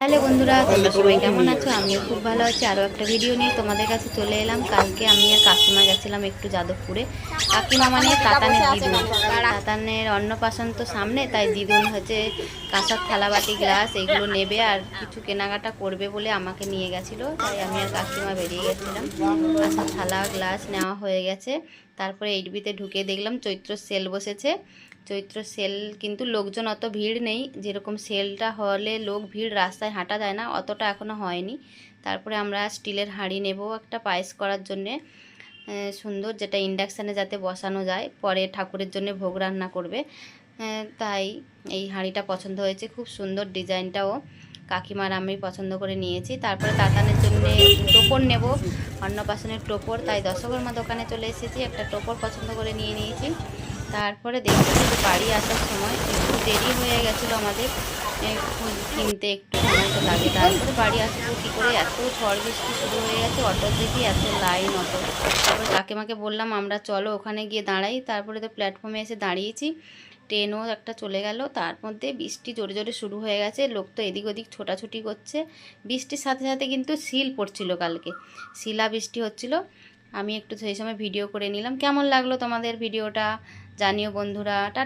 Hello বন্ধুরা, তোমরা সবাই কেমন আছো? আমিও খুব ভালো আছি। আরও একটা ভিডিও নিয়ে তোমাদের কাছে চলে এলাম। কালকে আমি আর কাকিমা গেছিলাম একটু যাদবপুরে। কাকিমা মানে তাতানের দিদুন। তাতানের অন্নপ্রাশন তো সামনে, তাই দিদুন হচ্ছে কাঁসার থালা বাটি গ্লাস এগুলো নেবে আর কিছু কেনাকাটা করবে বলে আমাকে নিয়ে গেছিলো। তাই আমি আর কাকিমা বেরিয়ে গেছিলাম। কাঁসার থালা গ্লাস নেওয়া হয়ে গেছে। তারপরে এইচবিতে ঢুকে দেখলাম চৈত্র সেল বসেছে। চৈত্র সেল কিন্তু লোকজন অত ভিড় নেই, যেরকম সেলটা হলে লোক ভিড়, রাস্তায় হাঁটা যায় না, অতটা এখনও হয়নি। তারপরে আমরা স্টিলের হাঁড়ি নেব একটা পায়েস করার জন্যে, সুন্দর, যেটা ইন্ডাকশানে যাতে বসানো যায়, পরে ঠাকুরের জন্য ভোগ রান্না করবে। তাই এই হাঁড়িটা পছন্দ হয়েছে, খুব সুন্দর ডিজাইনটাও কাকিমার আমি পছন্দ করে নিয়েছি। তারপরে তাতানের জন্যে টোপর নেব, অন্নপ্রাশনের টোপর, তাই দশকর্মা দোকানে চলে এসেছি, একটা টোপর পছন্দ করে নিয়ে নিয়েছি। তারপরে দেখতেছি যে বাড়ি আসার সময় একটু দেরি হয়ে গেছিলো আমাদের, কিনতে একটু সময় তো লাগে। তারপরে বাড়ি আসবো কী করে, এত ঝড় বৃষ্টি শুরু হয়ে গেছে, অটো দেখি এত লাইন অটো। তারপরে কাকিমাকে বললাম আমরা চলো ওখানে গিয়ে দাঁড়াই। তারপরে তো প্ল্যাটফর্মে এসে দাঁড়িয়েছি, ট্রেনও একটা চলে গেল। তার মধ্যে বৃষ্টি জোরে জোরে শুরু হয়ে গেছে, লোক তো এদিক ওদিক ছোটাছুটি করছে। বৃষ্টির সাথে সাথে কিন্তু শিল পড়ছিল, কালকে শিলা বৃষ্টি হচ্ছিল। আমি একটু সেই সময় ভিডিও করে নিলাম। কেমন লাগলো তোমাদের ভিডিওটা জানিও বন্ধুরা। টাটা।